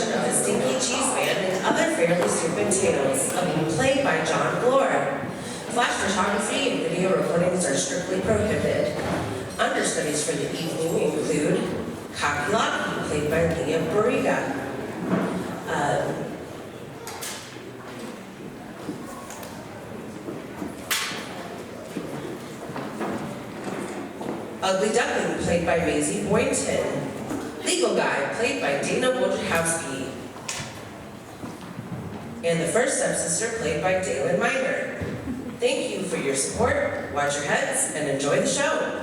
production of the Stinky Cheese Man and other fairly stupid tales, played by John Glore. Flash photography and video recordings are strictly prohibited. Understudies for the evening include Copylock, played by Leah Boriga. Ugly Duckling, played by Maisie Boynton. Legal Guy, played by Dana Wojciechowski. And the first stepsister, played by Dalen Miner. Thank you for your support, watch your heads, and enjoy the show.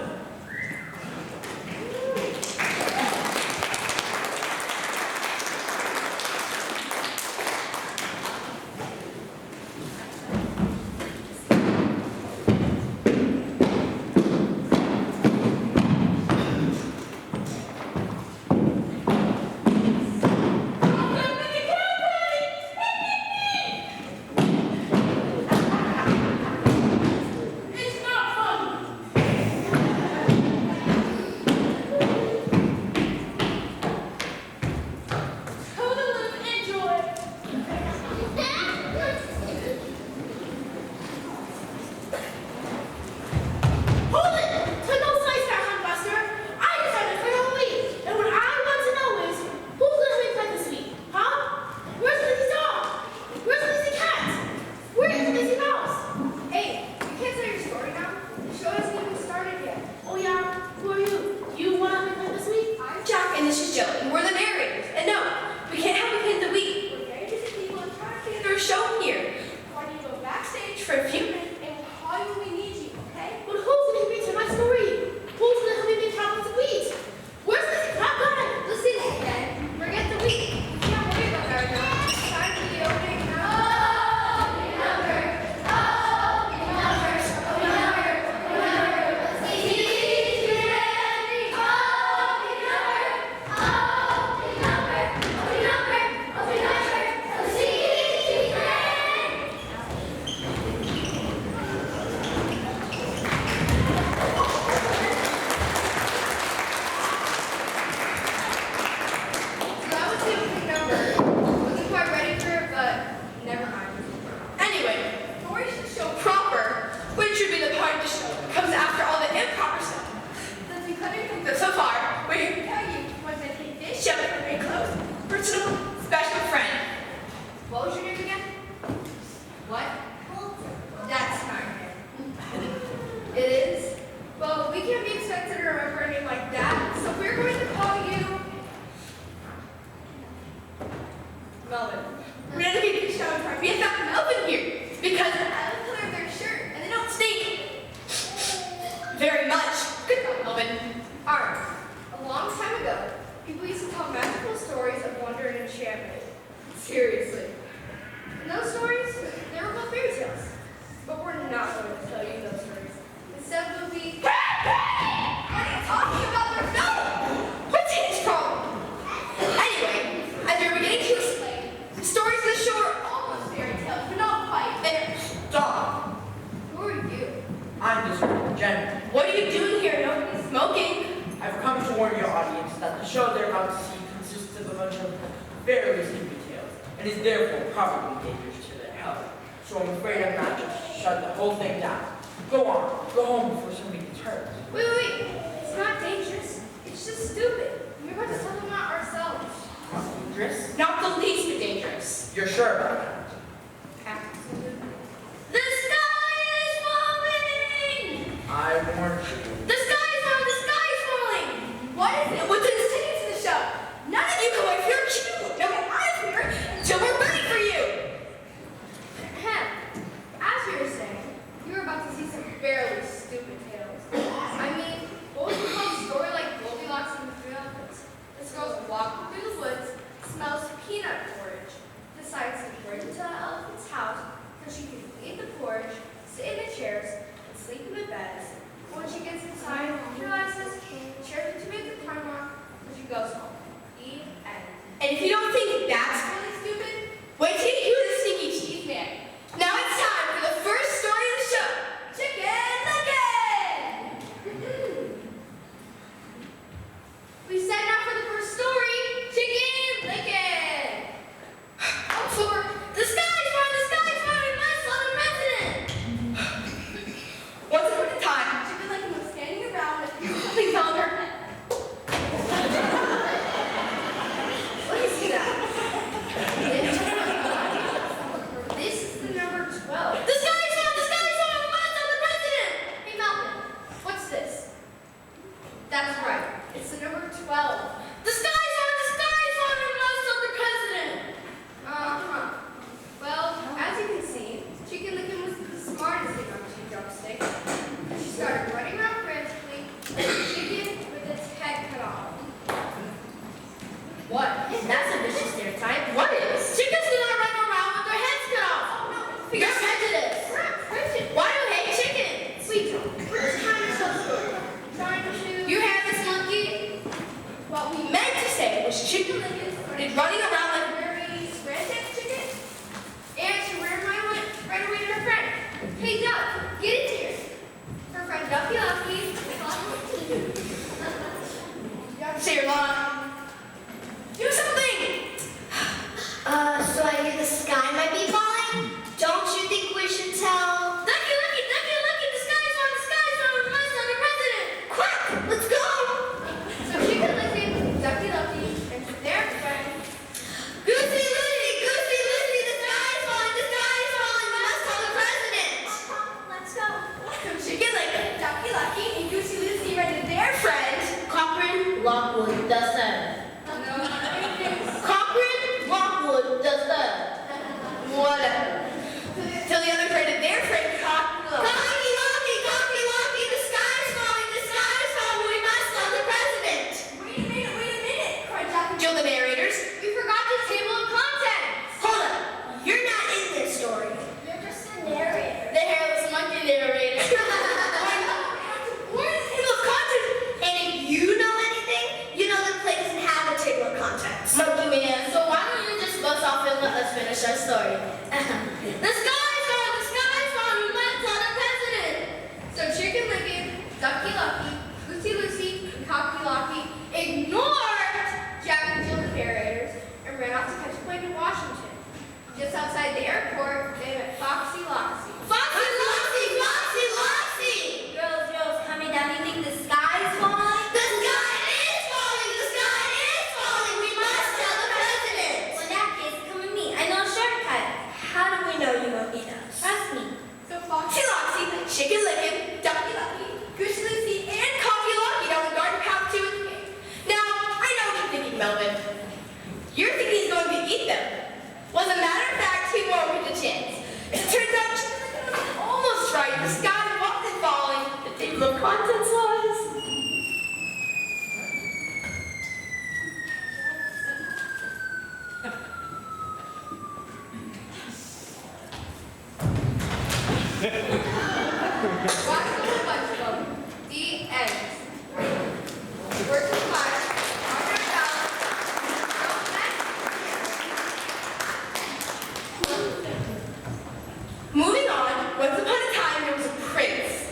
We signed up for the first story, Chicken Licken! That's a vicious stereotype. What is? Chickens do not run around with their heads cut off. Oh, no. You're prejudice. Why do you hate chickens? Sweet John, we're trying to tell a story. Trying to... You have this monkey? What we meant to say was chicken lickers started running around like a very frantic chicken. And she ran away to her friend. Hey, Duck, get in here. Her friend Ducky Lucky. You have to say your line. Do something! So I hear the sky might be falling? Don't you think we should tell... Ducky Lucky, the sky's falling, we must tell the president. Quick, let's go! So Chicken Licky, Ducky Lucky, and their friend, Goosey Lucy, the sky is falling, we must tell the president! let's go. So Chicken Licky, Ducky Lucky, and Goosey Lucy ran to their friend, Cochrane, Lockwood, does that. Cochrane, Lockwood, does that. whatever. Till the other friend and their friend, Cocky Cocky Locky, the sky is falling, we must tell the president! Wait a minute, cried Jack and Jill, the narrators. We forgot the table of contents. Hold up, you're not in this story. You're just a narrator. The hairless monkey narrator. Where's the table of contents? And if you know anything, you know the play doesn't have a table of contents. Monkey man, so why don't you just buzz off and let us finish our story? The sky's falling, we must tell the president. So Chicken Licky, Ducky Lucky, Goosey Lucy, and Cocky Locky ignored Jack and Jill the narrators and ran off to catch a plane to Washington. Just outside the airport, they met Foxy Loxy. Foxy! Girls, calm down. You think the sky is falling? The sky is falling! We must tell the president! Well, in that case, come with me. I know a shortcut. How do we know you won't need us? Trust me. So Foxy Loxy, Chicken Licky, Ducky Lucky, Goosey Lucy, and Cocky Locky down the garden path to escape. Now, I know what you're thinking, Melvin. You're thinking he's going to eat them. Well, as a matter of fact, he won't get the chance. It turns out Chicken Licky was almost right. The sky wasn't falling. The table of contents was. Watch the bunch of them. The end. Words of life. Margaret Ballard. Moving on, once upon a time there was a prince.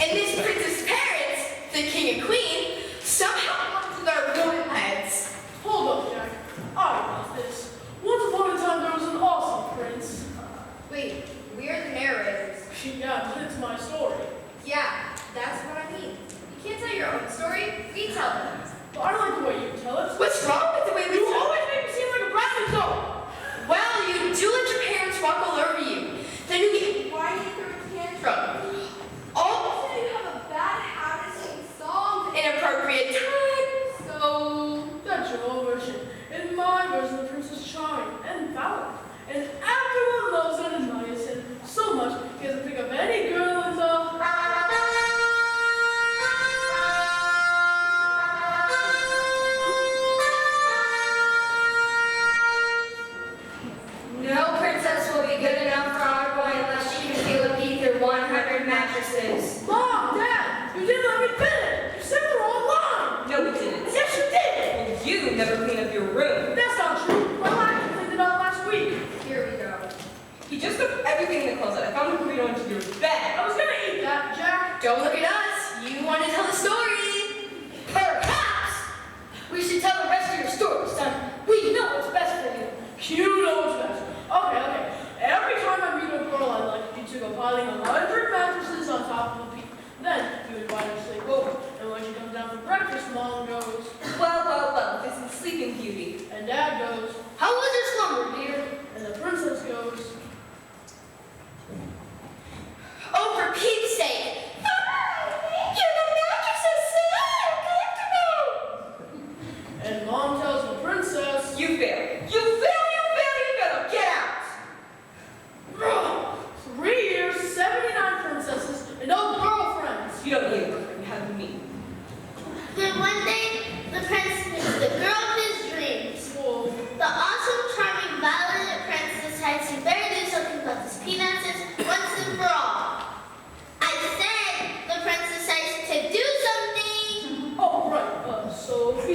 And this prince's parents, the king and queen, somehow wanted to their ruined heads. Hold up, Jack. I got this. Once upon a time, there was an awesome prince. Wait, we are the narrators. Yeah, but it's my story. Yeah, that's what I mean. You can't tell your own story, we tell them. But I like the way you tell it. What's wrong with the way we You tell always make me seem like a brat and go. Well, you do let your parents walk all over you. Then you get why you throw a tantrum. All of a sudden you have a bad habit of singing songs at inappropriate times. So That's your own version. In my version, the prince is charming and valiant. And everyone loves and admires him so much he doesn't pick up any girl in the... no princess will be good enough for our boy unless she can feel a beat through 100 mattresses. Mom, Dad, you didn't let me finish. You said the wrong line. No, we didn't. Yes, you did. Well, you never clean up your room. That's not true. My wife cleaned it up last week. Here we go. You just put everything in the closet. I found a burrito under your bed. I was gonna eat that, Jack. Don't look at us. You want to tell the story. Perhaps we should tell the rest of your story, son. We know what's best for you. You know what's best. Okay. Every time I meet a girl I like, you two go piling 100 mattresses on top of a peak. Then you invite her to sleep over. And when she comes down for breakfast, Mom goes, Well, this is Sleeping Beauty. and Dad goes, How was your slumber, dear? and the princess goes,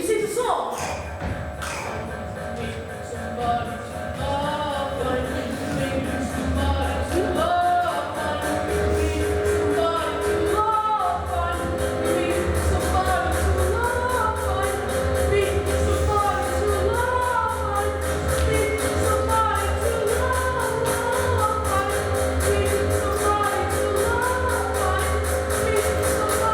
he sings a song. Somebody to love, find me somebody to love, find me somebody to love, find me somebody to love, find me somebody to love, find me somebody to love, find me somebody to love, find me somebody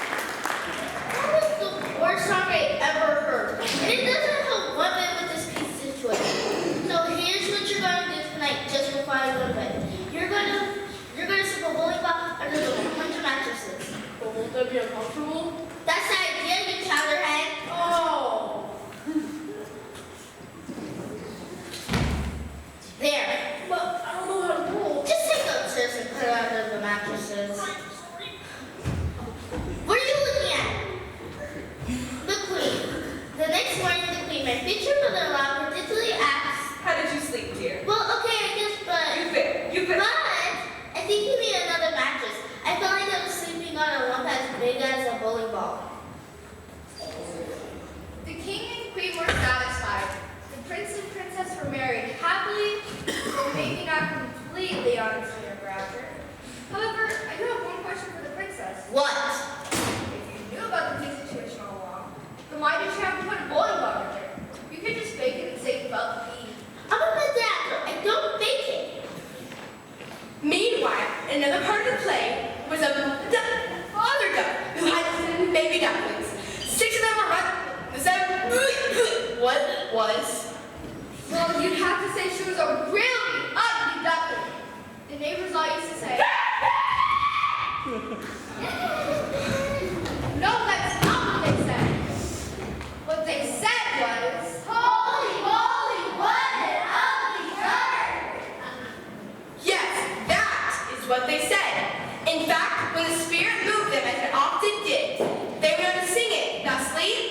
That was the worst song I ever heard. And it doesn't help one bit with this piece situation. So here's what you're gonna do tonight, just before I go to bed. You're gonna slip a bowling ball under the 100 mattresses. But won't that be uncomfortable? That's the idea, you chowderhead. Oh. There. But I don't know how to bowl. Just take those chairs and put it under the mattresses. What are you looking at? The Queen. The next morning, the Queen, my future mother-in-law, particularly asked, How did you sleep, dear? well, okay, I guess, but You bet. I think you need another mattress. I felt like I was sleeping on a lump as big as a bowling ball. The king and queen were satisfied. The prince and princess were married happily, though maybe not completely honestly ever after. However, I do have one question for the princess. What? If you knew about the tea situation all along, then why did you have to put a bowling ball in there? You could just bake it and say you felt the need. I'm a bad actor. I don't bake it. Meanwhile, in another part of the play was a other duck who had baby ducklings. 6 of them were what was? Well, you'd have to say she was a really ugly duckling. The neighbors all used to say, no, that's not what they said. What they said was, holy moly, what an ugly bird! Yes, that is what they said. In fact, when the spirit moved them, as it often did, they would have to sing it, thusly.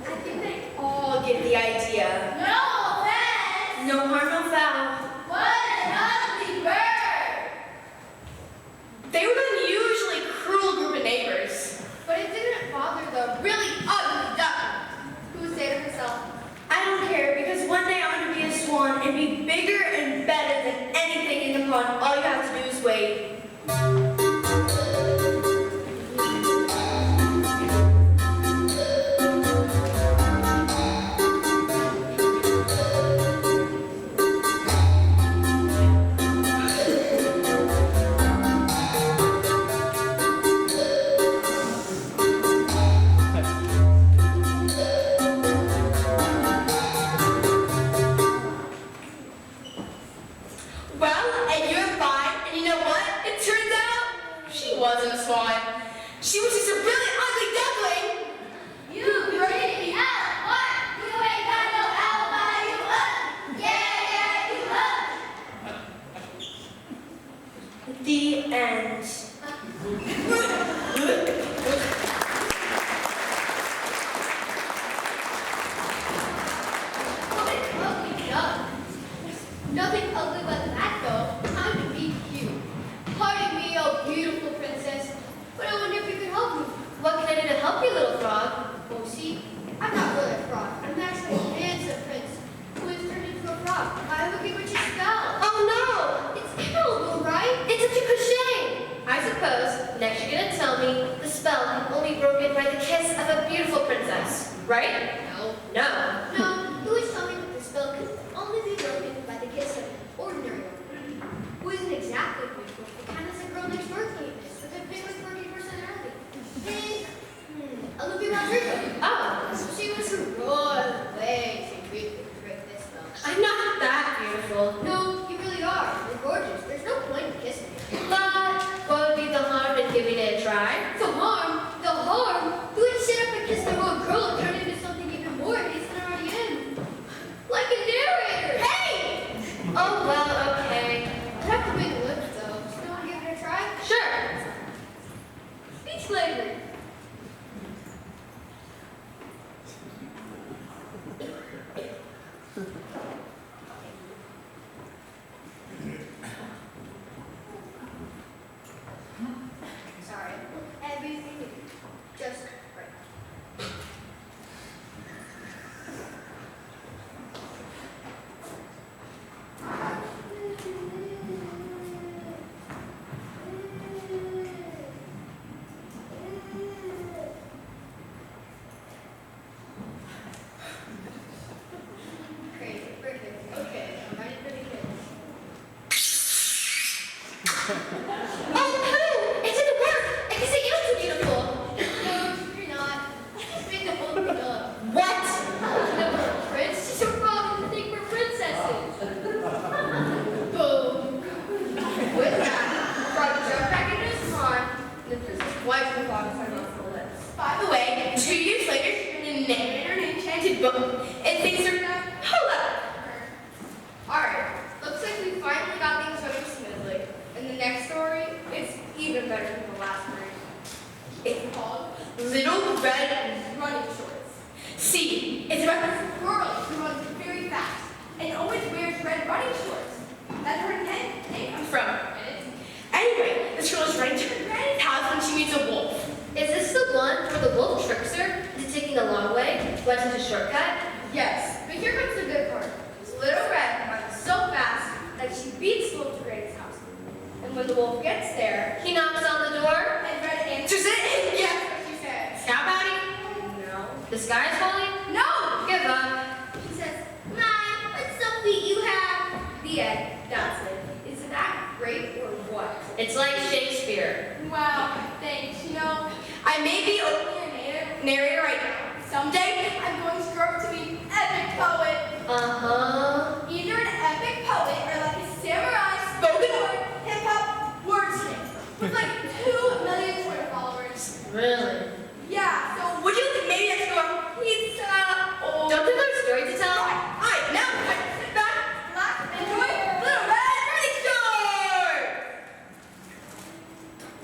I think they all get the idea. No offense. No harm, no foul. What an ugly bird. They were an unusually cruel group of neighbors. But it didn't bother the really ugly duckling, who would say to herself, I don't care, because one day I'm going to be a swan and be bigger and better than anything in the pond. All you have to do is wait. Well, and you're fine, and you know what? It turns out she wasn't a swan. She was just a really ugly duckling. You pretty what? You ain't got no alibi, you you The end. what an ugly duck. Nothing ugly but that, though. Time to be cute. Pardon me, oh beautiful princess, but I wonder if you could help me. What can I do to help you, little frog? Oh, see, I'm not really a frog. I'm actually a handsome prince who has turned into a frog. I have a bewitching spell. Oh no! It's terrible, right? It's such a good shame. I suppose next you're gonna tell me the spell can only be broken by the kiss of a beautiful princess, right? No. No. No, you always tell me that the spell can only be broken by the kiss of an ordinary woman who isn't exactly beautiful, but kind of like a girl next door to me with a big, quirky personality. Think, Olivia Rodrigo. Oh. She was a royal way Oh, Pooh! It didn't work! I guess it is too beautiful. No, you're not. I just made the whole thing up. What? The prince is a problem to think we're princesses. Boom. With that, Frog jumped back into his pond, and the princess wiped the fox on the lips. By the way, 2 years later, in the narrator an enchanted book, and things are now. Hold up! Alright, looks like we finally got things running smoothly. And the next story is even better than the last one. It's called Little Red Running Shorts. See, it's about this girl who runs very fast and always wears red running shorts. That's where the name comes from. Anyway, this girl is running to her granny's house when she meets a wolf. Is this the one where the wolf tricks her into taking the long way, went into shortcut? Yes, but here comes the good part. Little Red runs so fast that she beats Wolf to Granny's house. And when the wolf gets there, He knocks on the door. and Red answers it, and guess what she says? How about it? No. The sky is falling? No! Give up. She says, "Mom, what's so sweet you have?" The end. That's it. Isn't that great or what? It's like Shakespeare. Wow, thanks. You know, I may be only a narrator right now. Someday, I'm going to grow up to be an epic poet. Uh-huh. Either an epic poet or like a samurai spoken word hip-hop wordsmith with like 2 million Twitter followers. Really? Yeah, so would you maybe let's go on pizza or... Don't you have a story to tell? Alright, now sit back, relax, and enjoy Little Red Running Shorts!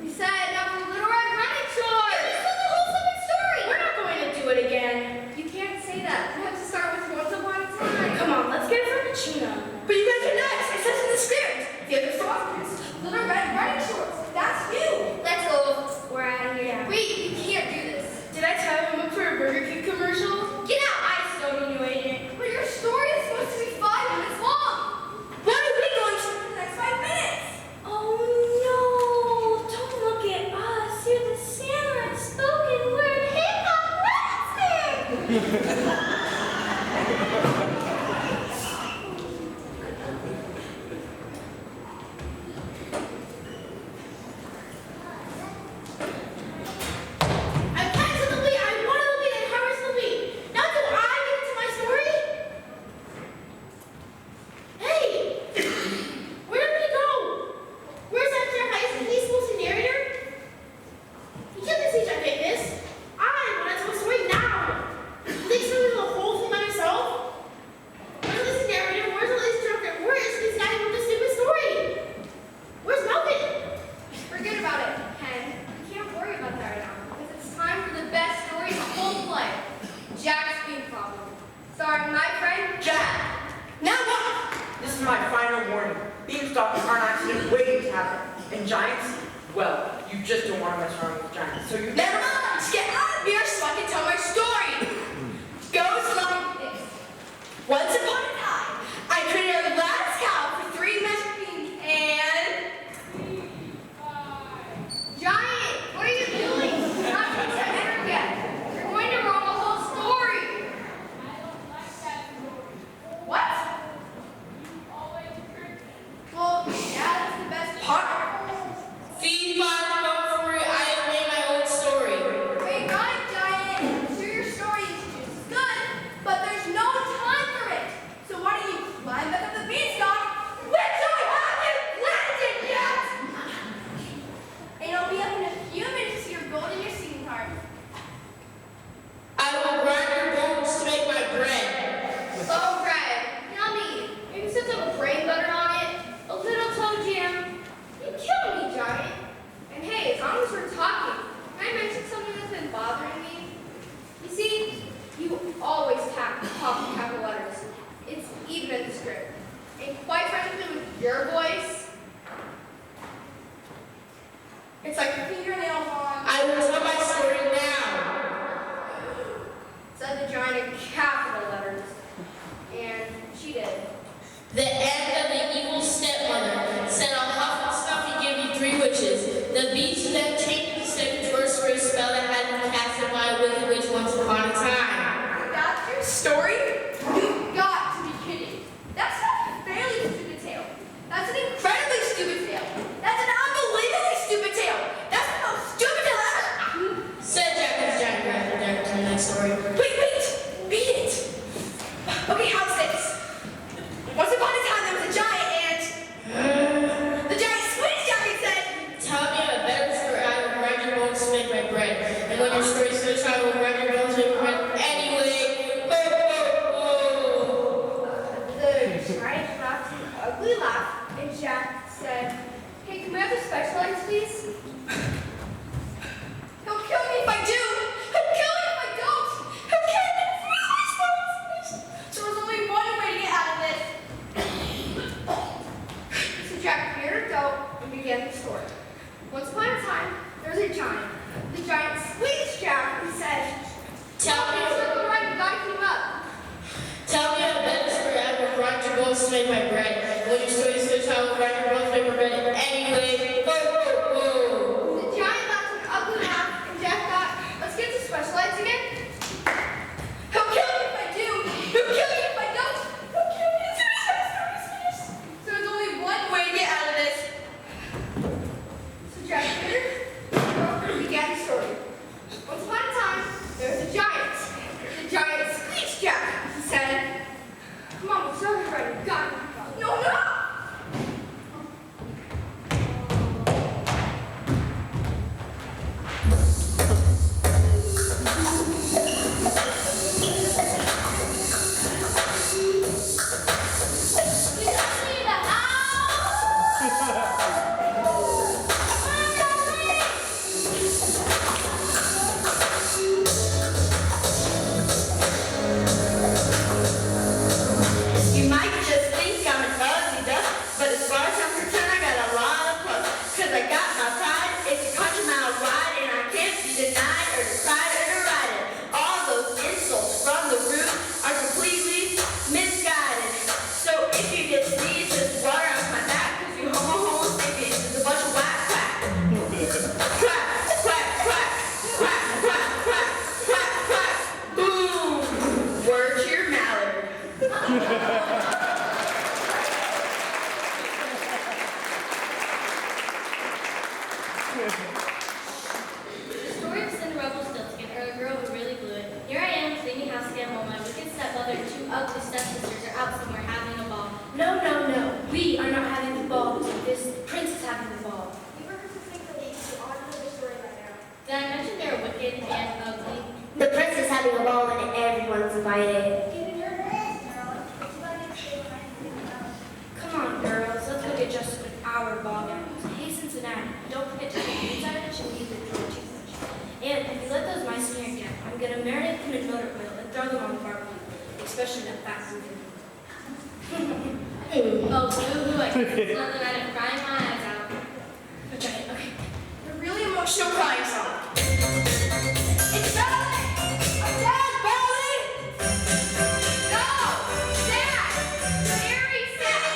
We said enough of Little Red Running Shorts! This was the whole flipping story. We're not going to do it again. You can't say that. We have to start with Once Upon a Time. Come on, let's get a frappuccino. But you guys are nuts. It says in the script. The other softness. Little Red Running Shorts. That's you. Let's go. We're out of here. Wait, you can't do this. Did I tell you I'm up for a Burger King commercial? Get out. I so knew it. But your story is supposed to be 5 minutes long. What are we going to do for the next 5 minutes? Oh no. Don't look at us. You're the samurai spoken word hip-hop wordsmith. I'm kind of the lead. I want to lead, and Harvard's the lead. Now do I get into my story? Hey, where did we go? Where's Dr. He's supposed to narrator? You can't just teach I did this. I want to tell a story now. You think someone the whole thing by myself? Where's this narrator? Where's all these drunkard? Where is this guy with the stupid story? Where's Melvin? Forget about it, Ken. You can't worry about that right now. Because it's time for the best story in the whole play. Jack's Bean Problem. Starring my friend, Jack. Now what? This is my final warning. Beanstalks are an accident waiting to happen. And giants? Well, you just don't want to mess around with giants. So you Never mind. Just get out of here so I can tell my story. Goes like this. Once upon a time, I created a last cow for 3 measured beans and... Giant, what are you doing? You're not going to enter yet. You're going to ruin the whole story. What? Well, yeah, that's the best Part. Feed my for it. I made my own story. Wait, got it, Giant. Share your story and Okay, how's this? Once upon a time, there was a giant and the giant squeeze jacket said, Tell me a better story. I will grind your bones to make my bread. And when your story's finished, I will grind your bones to make my bread. Anyway, The giant laughed an ugly laugh, and Jack said, "Hey, can we have the specialized, please?" he'll kill me if I do. He'll kill me if I don't. He'll kill me if I don't. So there's only one way to get out of this. So Jack cleared a goat and began the story. Once upon a time, there was a giant. The giant squeezed Jack and said, tell me "Circle right, we gotta keep up." a better story. I will grind your bones to make my bread. And when your story's finished, I will grind your bones to make my bread. Anyway, The giant laughed an ugly laugh, and Jack thought, "Let's get to specialized again." He'll kill me if I do. He'll kill me if I don't. He'll kill me as soon as my story's finished. So there's only one way to get out of this. So Jack cleared a goat and began the story. Once upon a time, there was a giant. The giant squeezed Jack and said, "Come on, we're starting right. We gotta keep up." No, no. You might just think I'm an ugly duck, but as far as I'm concerned, I got a lot of plus. Cause I got my pride, it's a country mile wide, and I can't be denied or decried or derided. All those insults from the root are completely misguided. So if you get sneezed, just water off my back, cause you homo think it's a bunch of whack quack. Quack, quack, quack, quack, quack, quack, quack, quack. Boom! Word to your mallard. The story of Cinderella Stiltskin, or a girl who really blew it. Here I am, cleaning house again while my wicked stepmother and two ugly stepsisters are out somewhere having a ball. No, no, no. We are not having the ball. This prince is having the ball. We were to think the ladies who ought to know the story by now. Did I mention they're wicked and ugly? The prince is having a ball and everyone's invited. Even your parents, Marilyn. But you gotta stay when I think about it. Come on, girls. Let's go get just our ball gowns. Hey, Cincinnati. Don't forget to put the inside of the chimney with your toothbrush. And if you let those mice in here again, I'm gonna marinate them in motor oil and throw them on the barbecue. Especially that fast moving. Oh, boo-hoo, I can't smell the night of crying my eyes out. Okay, okay. A really emotional crying song. It's Ballet! I'm Dad, Ballet! No! Dad! Very sad!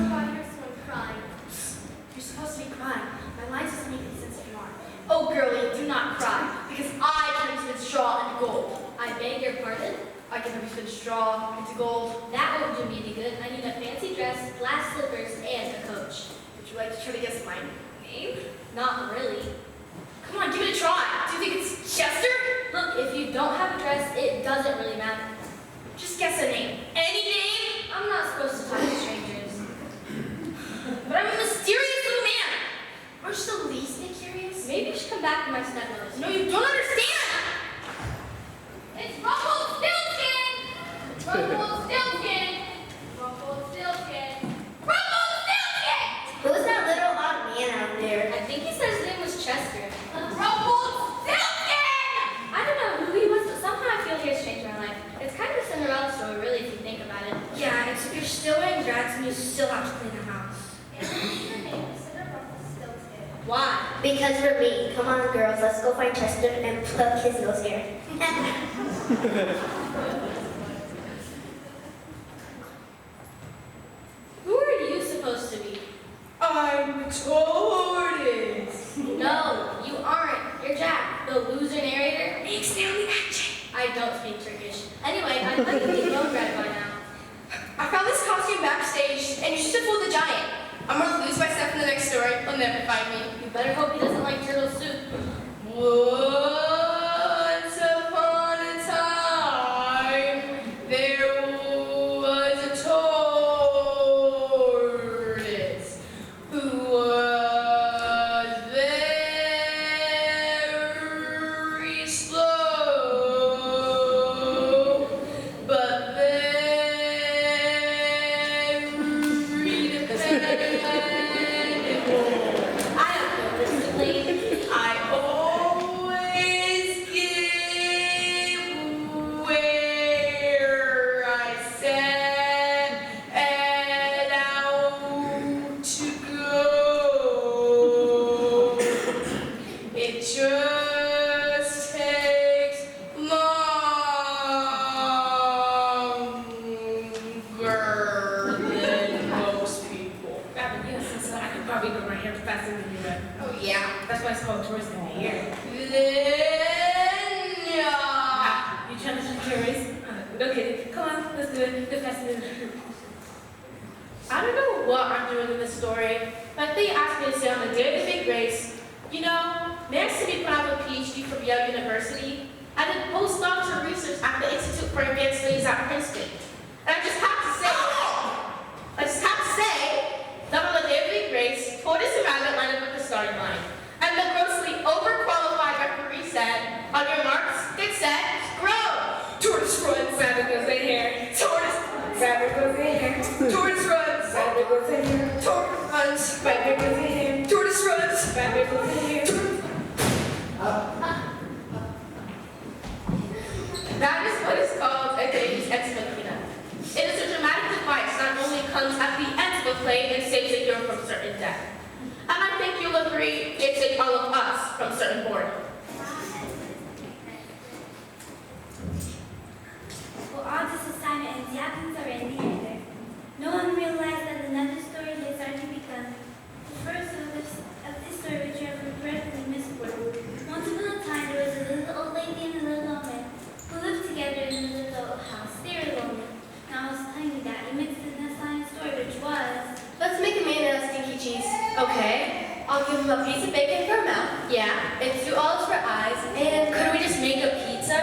God, I heard someone crying. You're supposed to be crying. My lines doesn't make any sense if you aren't. Oh, girlie, do not cry, because I can spin straw into gold. I beg your pardon? I can help you spin straw into gold. That won't do me any good. I need a fancy dress, glass slippers, and a coach. Would you like to try to guess my name? Not really. Come on, give it a try. Do you think it's Chester? Look, if you don't have a dress, it doesn't really matter. Just guess a name. Any name? I'm not supposed to talk to strangers. But I'm a mysterious little man. Aren't you the least bit curious? Maybe you should come back to my stepmother's. No, you don't understand. It's Rumpelstiltskin! Rumpelstiltskin! Rumpelstiltskin! Rumpelstiltskin! Who's that little odd man out there? I think he said his name was Chester. Rumpelstiltskin! I don't know who he was, but somehow I feel he has changed my life. It's kind of a Cinderella story, really, if you think about it. Yeah, except you're still wearing rags and you still have to clean the house. And her name is Rumpelstiltskin. Why? Because we're me. Come on, girls. Let's go find Chester and pluck his nose hair. Anyway, I thought you'd be well read by now. I found this costume backstage, and you should have fooled the giant. I'm gonna lose my stuff in the next story. He'll never find me. You better hope he doesn't like turtle soup. Once upon a time, there was a tortoise who was very slow, but very dependable. I don't know, Mr. Lane. I always get where I set out to go. It just takes longer than most people. Rabbit, you know, so I could probably go right here faster than you would. Oh yeah. That's why it's called tourist in the air. Then You trying to shoot tourists? Okay, come on, let's do it. Go faster than I don't know what I'm doing in this story, but they asked me to say on the day of the big race, you know, next to me put out a PhD from Yale University, I did postdoctoral research at the Institute for Advanced Studies at Princeton. And I just have to say that on the day of the big race, tortoise and rabbit lined up at the starting line. And the grossly overqualified referee said, on your marks, get set, go! tortoise runs. rabbit goes in here. Tortoise. Rabbit goes in here. Tortoise runs. Rabbit goes in here. Tortoise runs. Rabbit goes in here. Tortoise runs. Rabbit goes in here. That is what is called a Deus Ex Machina. It is a dramatic device that only comes at the end of a play and saves a hero from certain death. And I think you'll agree it saved all of us from certain boredom. Well, all this assignment and the absence are in the air. No one realized that another story has already begun. The first of this story which you have regretfully missed. Once upon a time, there was a little old lady and a little old man who lived together in a little house. They were lonely. Now I was telling you that you mixed in the assigned story, which was... Let's make a man out of stinky cheese. Okay. I'll give him a piece of bacon for a mouth. Yeah. And 2 olives for eyes. And could we just make a pizza?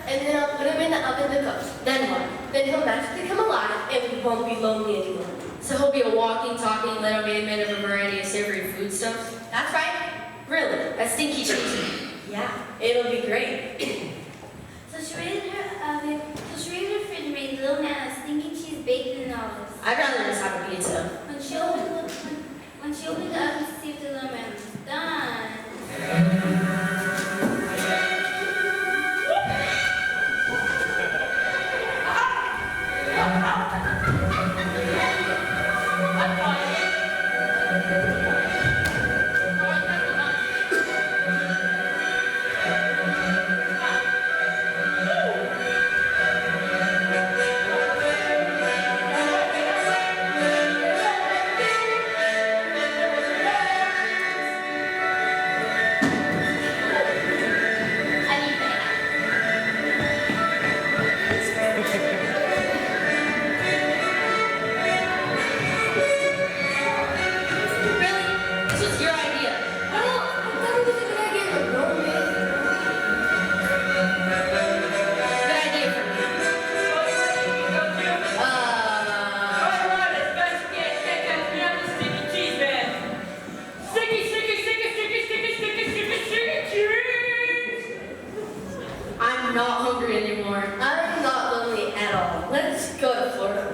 And then I'll put him in the oven to cook. Then what? Then he'll magically come alive and we won't be lonely anymore. So he'll be a walking, talking little man made of a variety of savory foodstuffs? That's right. Really? A stinky cheese. Yeah. It'll be great. So she raided her refrigerator, the little man had stinky cheese, bacon, and olives. I'd rather just have a pizza. When she opened the oven to see if the little man was done,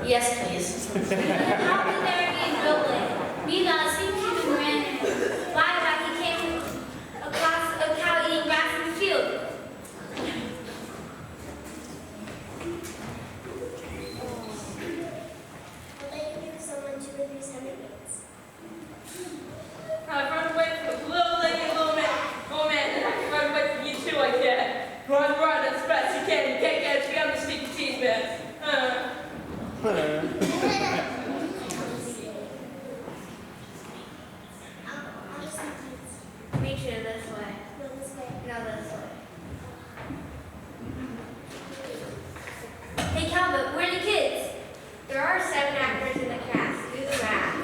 Yes, please. how could there be a building? Meanwhile, Stinky and ran by like he came across a cow eating grass in the field. Well, they give someone 2 or 3 centimeters. I run away from the little lady, little man. Oh man, I can run away from you too, I can. Run as fast as you can. You can't catch me, I'm the stinky cheese man. Make sure this way. Go this way. No, this way. but where are the kids? There are 7 actors in the cast. Do the math.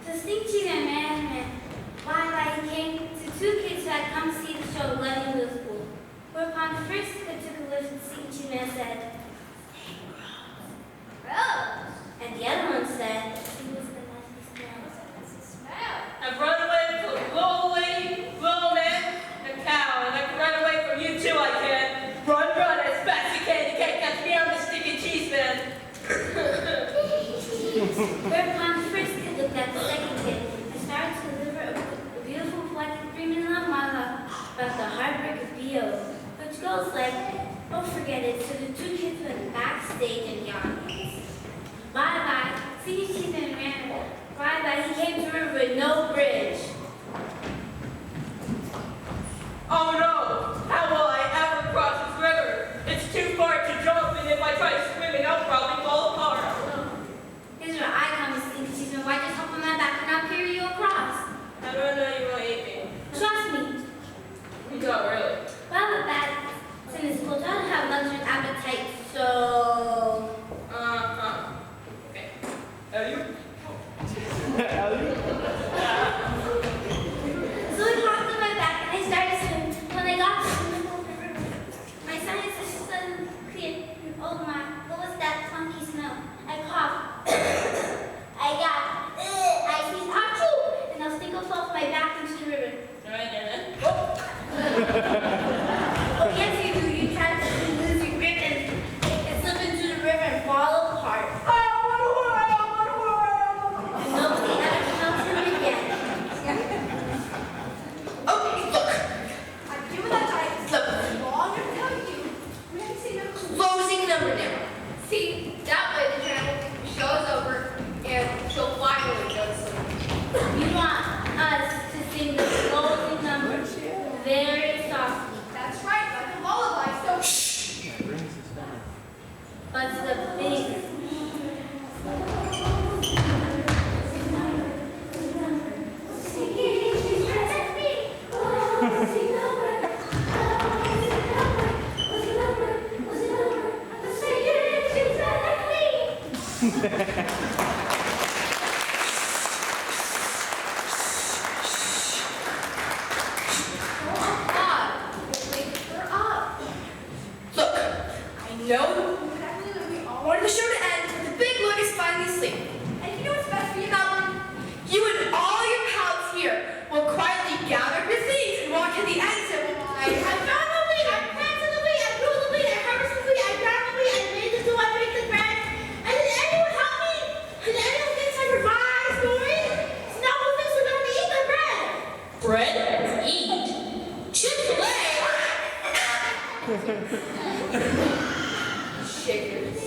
The Stinky man, why he came to 2 kids who had come to see the show Glenview School. Whereupon the first kid took a lift and Stinky man said, Gross. and the other one said, he was the nicest man. What's the smell? I've run away from a little lady, little man, and a cow, and I can run away from you too, I can. Run, run as fast as you can. You can't catch me, I'm the sticky cheese man. Whereupon the first kid looked at the second kid and started to deliver a beautiful collected 3-minute long monologue about the heartbreak of B.O., which goes like, don't forget it, so the 2 kids went backstage and yawned. Bye-bye, see you cheese and ran. Bye-bye, he came to a river with no bridge. Oh no! How will I ever cross this river? It's too far to jump, and if I try swimming, I'll probably fall apart. Here's where I come, Stinky Cheeseman. Why just hop on my back and I'll carry you across? How do I know you won't eat me? Trust me. No, really. Well, with that, since it's cold, I don't have much of an appetite, so... Okay. Elliot? So he hopped on my back and I started swimming. When I got to the middle of the river, my sinuses suddenly cleared. And oh my, what was that funky smell? I coughed. I got, I sneezed, achoo! And I'll stick off my back into the river. Alright, then. Oh yes you do, you try to lose your grip and slip into the river and fall apart. And nobody ever felt him again. Okay, look. I've given that giant so long to tell you. We haven't seen no clue. Closing number now. See, that way the show is over and she'll finally go to sleep. You want us to sing the closing number very softly. That's right, like a lullaby, so But the big Look, I know I wanted the show to end, but the big lug is finally asleep. and you know what's best for you, Malcolm? You and all your pals here will quietly gather your things and walk to the exit while I found the wheat, I planted the wheat, I grew the wheat, I harvested the wheat, I ground the wheat, I made the dough, I baked the bread. And did anyone help me? Did anyone thinks I revised story? So now who thinks we're going to eat the bread? Bread? Eat? Chick-fil-A? Shakers.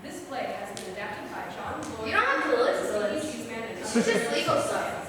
This play has been adapted by John Lloyd. You don't have to listen. As a cheese man and It's just legal stuff.